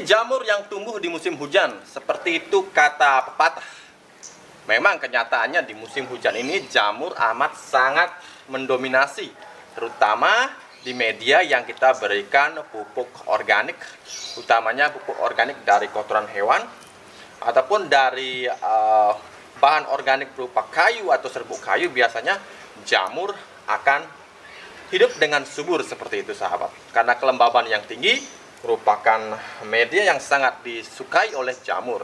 jamur yang tumbuh di musim hujan, seperti itu kata pepatah. Memang kenyataannya di musim hujan ini jamur amat sangat mendominasi, terutama di media yang kita berikan pupuk organik, utamanya pupuk organik dari kotoran hewan ataupun dari bahan organik berupa kayu atau serbuk kayu. Biasanya jamur akan hidup dengan subur seperti itu sahabat, karena kelembaban yang tinggi merupakan media yang sangat disukai oleh jamur.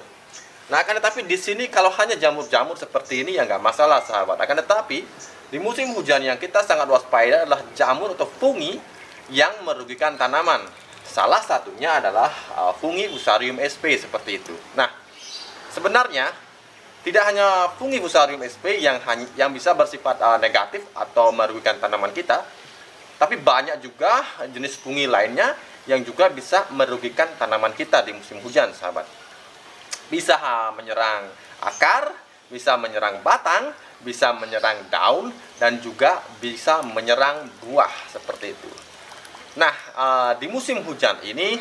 Nah, akan tetapi di sini kalau hanya jamur-jamur seperti ini ya nggak masalah sahabat. Akan tetapi di musim hujan yang kita sangat waspada adalah jamur atau fungi yang merugikan tanaman. Salah satunya adalah fungi Fusarium sp seperti itu. Nah, sebenarnya tidak hanya fungi Fusarium sp yang bisa bersifat negatif atau merugikan tanaman kita, tapi banyak juga jenis fungi lainnya yang juga bisa merugikan tanaman kita di musim hujan sahabat. Bisa menyerang akar, bisa menyerang batang, bisa menyerang daun, dan juga bisa menyerang buah seperti itu. Nah, di musim hujan ini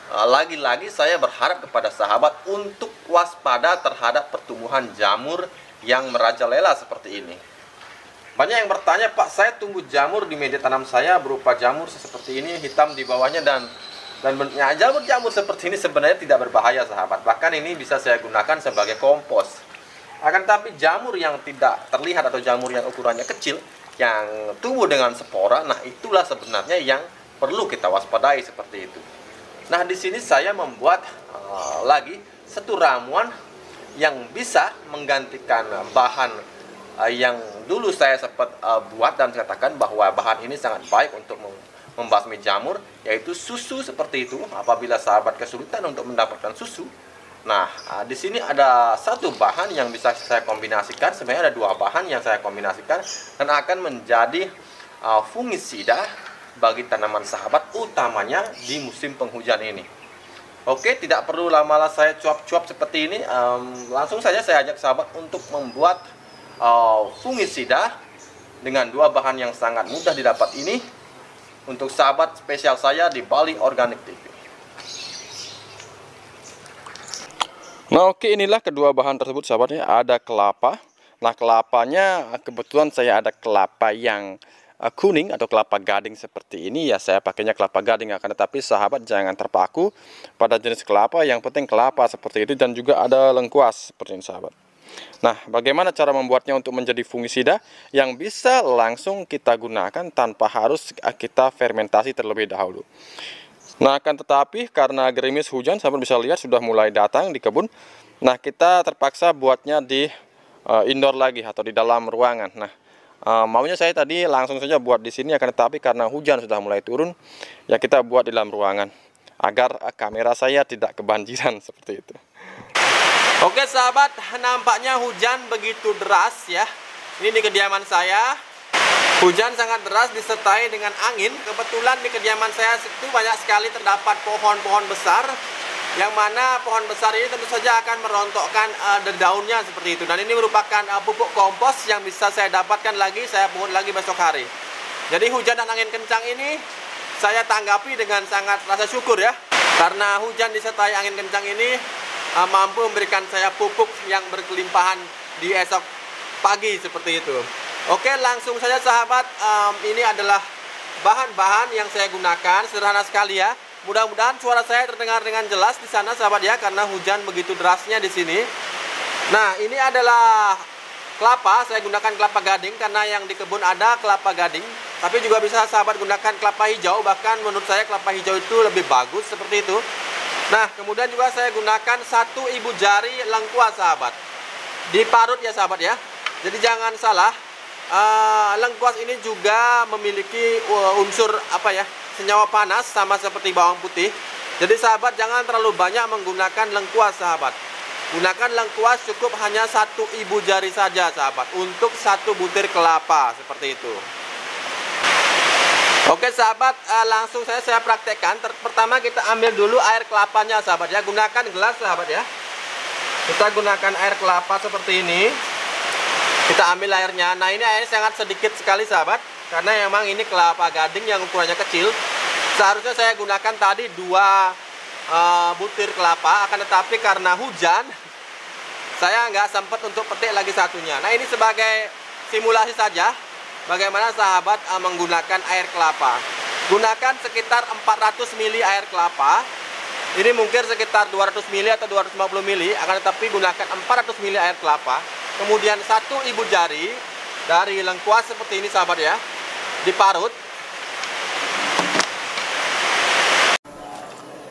lagi-lagi saya berharap kepada sahabat untuk waspada terhadap pertumbuhan jamur yang merajalela seperti ini. Banyak yang bertanya, Pak, saya tumbuh jamur di media tanam saya berupa jamur seperti ini, hitam di bawahnya, dan jamur-jamur seperti ini sebenarnya tidak berbahaya sahabat. Bahkan ini bisa saya gunakan sebagai kompos. Akan tapi jamur yang tidak terlihat atau jamur yang ukurannya kecil, yang tumbuh dengan spora, nah itulah sebenarnya yang perlu kita waspadai seperti itu. Nah, di sini saya membuat lagi satu ramuan yang bisa menggantikan bahan yang dulu saya sempat buat dan katakan bahwa bahan ini sangat baik untuk membasmi jamur, yaitu susu seperti itu. Apabila sahabat kesulitan untuk mendapatkan susu, nah di sini ada satu bahan yang bisa saya kombinasikan. Sebenarnya ada dua bahan yang saya kombinasikan dan akan menjadi fungisida bagi tanaman sahabat, utamanya di musim penghujan ini. Oke, tidak perlu lama-lama saya cuap-cuap seperti ini. Langsung saja saya ajak sahabat untuk membuat fungisida dengan dua bahan yang sangat mudah didapat ini, untuk sahabat spesial saya di Bali Organic TV. Nah, oke, inilah kedua bahan tersebut sahabatnya. Ada kelapa. Nah, kelapanya kebetulan saya ada kelapa yang kuning atau kelapa gading seperti ini ya, saya pakainya kelapa gading. Akan tetapi sahabat jangan terpaku pada jenis kelapa, yang penting kelapa seperti itu. Dan juga ada lengkuas seperti ini sahabat. Nah, bagaimana cara membuatnya untuk menjadi fungisida yang bisa langsung kita gunakan tanpa harus kita fermentasi terlebih dahulu. Nah, akan tetapi karena gerimis hujan, sahabat bisa lihat sudah mulai datang di kebun. Nah, kita terpaksa buatnya di indoor lagi atau di dalam ruangan. Nah, maunya saya tadi langsung saja buat di sini, akan tetapi karena hujan sudah mulai turun, ya kita buat di dalam ruangan agar kamera saya tidak kebanjiran seperti itu. Oke sahabat, nampaknya hujan begitu deras ya. Ini di kediaman saya. Hujan sangat deras disertai dengan angin. Kebetulan di kediaman saya itu banyak sekali terdapat pohon-pohon besar, yang mana pohon besar ini tentu saja akan merontokkan daunnya seperti itu. Dan ini merupakan pupuk kompos yang bisa saya dapatkan lagi, saya pungut lagi besok hari. Jadi hujan dan angin kencang ini saya tanggapi dengan sangat rasa syukur ya. Karena hujan disertai angin kencang ini mampu memberikan saya pupuk yang berkelimpahan di esok pagi seperti itu. Oke, langsung saja sahabat, ini adalah bahan-bahan yang saya gunakan, sederhana sekali ya. Mudah-mudahan suara saya terdengar dengan jelas di sana sahabat ya, karena hujan begitu derasnya di sini. Nah, ini adalah kelapa, saya gunakan kelapa gading karena yang di kebun ada kelapa gading. Tapi juga bisa sahabat gunakan kelapa hijau, bahkan menurut saya kelapa hijau itu lebih bagus seperti itu. Nah, kemudian juga saya gunakan 1 ibu jari lengkuas sahabat. Diparut ya sahabat ya. Jadi jangan salah, lengkuas ini juga memiliki unsur senyawa panas sama seperti bawang putih. Jadi sahabat jangan terlalu banyak menggunakan lengkuas sahabat. Gunakan lengkuas cukup hanya 1 ibu jari saja sahabat untuk 1 butir kelapa seperti itu. Oke sahabat, langsung saya praktekkan. Pertama kita ambil dulu air kelapanya sahabat ya. Gunakan gelas sahabat ya. Kita gunakan air kelapa seperti ini. Kita ambil airnya. Nah, ini airnya sangat sedikit sekali sahabat, karena memang ini kelapa gading yang ukurannya kecil. Seharusnya saya gunakan tadi 2 butir kelapa, akan tetapi karena hujan saya nggak sempat untuk petik lagi satunya. Nah, ini sebagai simulasi saja bagaimana sahabat menggunakan air kelapa. Gunakan sekitar 400 ml air kelapa. Ini mungkin sekitar 200 ml atau 250 ml, akan tetapi gunakan 400 ml air kelapa. Kemudian 1 ibu jari dari lengkuas seperti ini sahabat ya, diparut.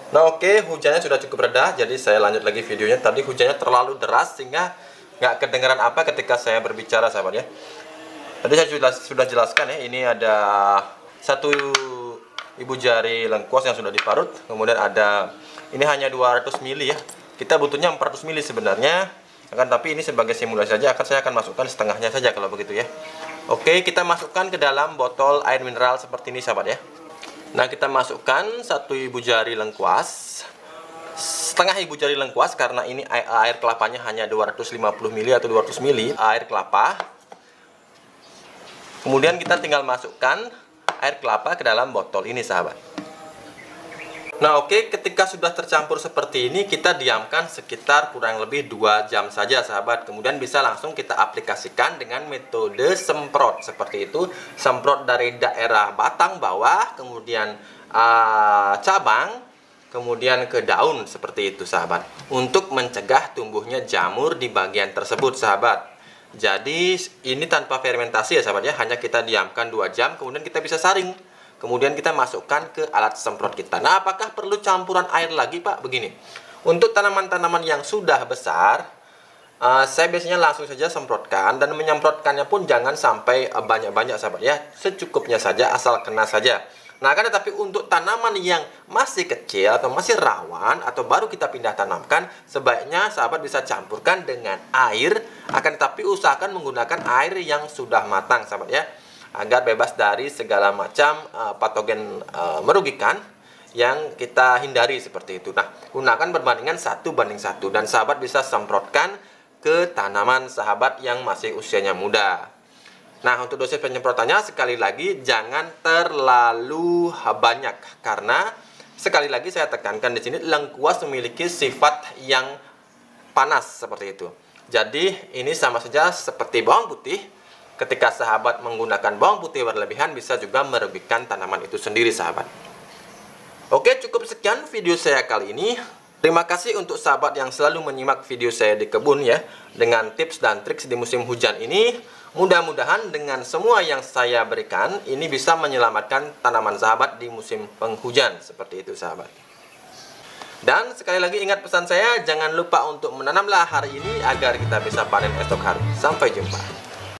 Nah, oke, hujannya sudah cukup reda, jadi saya lanjut lagi videonya. Tadi hujannya terlalu deras sehingga nggak kedengaran apa ketika saya berbicara sahabat ya. Tadi saya sudah jelaskan ya, ini ada 1 ibu jari lengkuas yang sudah diparut. Kemudian ada, ini hanya 200 ml ya. Kita butuhnya 400 ml sebenarnya. Tapi ini sebagai simulasi saja, saya akan masukkan setengahnya saja kalau begitu ya. Oke, kita masukkan ke dalam botol air mineral seperti ini sahabat ya. Nah, kita masukkan 1 ibu jari lengkuas, setengah ibu jari lengkuas, karena ini air kelapanya hanya 250 ml atau 200 ml air kelapa. Kemudian kita tinggal masukkan air kelapa ke dalam botol ini sahabat. Nah, oke, ketika sudah tercampur seperti ini, kita diamkan sekitar kurang lebih 2 jam saja sahabat. Kemudian bisa langsung kita aplikasikan dengan metode semprot seperti itu. Semprot dari daerah batang bawah, kemudian cabang, kemudian ke daun seperti itu sahabat, untuk mencegah tumbuhnya jamur di bagian tersebut sahabat. Jadi ini tanpa fermentasi ya sahabat ya, hanya kita diamkan 2 jam, kemudian kita bisa saring. Kemudian kita masukkan ke alat semprot kita. Nah, apakah perlu campuran air lagi Pak? Begini, untuk tanaman-tanaman yang sudah besar, saya biasanya langsung saja semprotkan, dan menyemprotkannya pun jangan sampai banyak-banyak sahabat ya, secukupnya saja, asal kena saja. Nah, kan tetapi untuk tanaman yang masih kecil atau masih rawan atau baru kita pindah tanamkan, sebaiknya sahabat bisa campurkan dengan air, akan tetapi usahakan menggunakan air yang sudah matang sahabat ya, agar bebas dari segala macam patogen merugikan yang kita hindari seperti itu. Nah, gunakan perbandingan 1:1, dan sahabat bisa semprotkan ke tanaman sahabat yang masih usianya muda. Nah, untuk dosis penyemprotannya sekali lagi jangan terlalu banyak, karena sekali lagi saya tekankan di sini lengkuas memiliki sifat yang panas seperti itu. Jadi ini sama saja seperti bawang putih. Ketika sahabat menggunakan bawang putih berlebihan bisa juga merugikan tanaman itu sendiri sahabat. Oke, cukup sekian video saya kali ini. Terima kasih untuk sahabat yang selalu menyimak video saya di kebun ya, dengan tips dan trik di musim hujan ini. Mudah-mudahan dengan semua yang saya berikan ini bisa menyelamatkan tanaman sahabat di musim penghujan seperti itu sahabat. Dan sekali lagi ingat pesan saya, jangan lupa untuk menanamlah hari ini agar kita bisa panen esok hari. Sampai jumpa.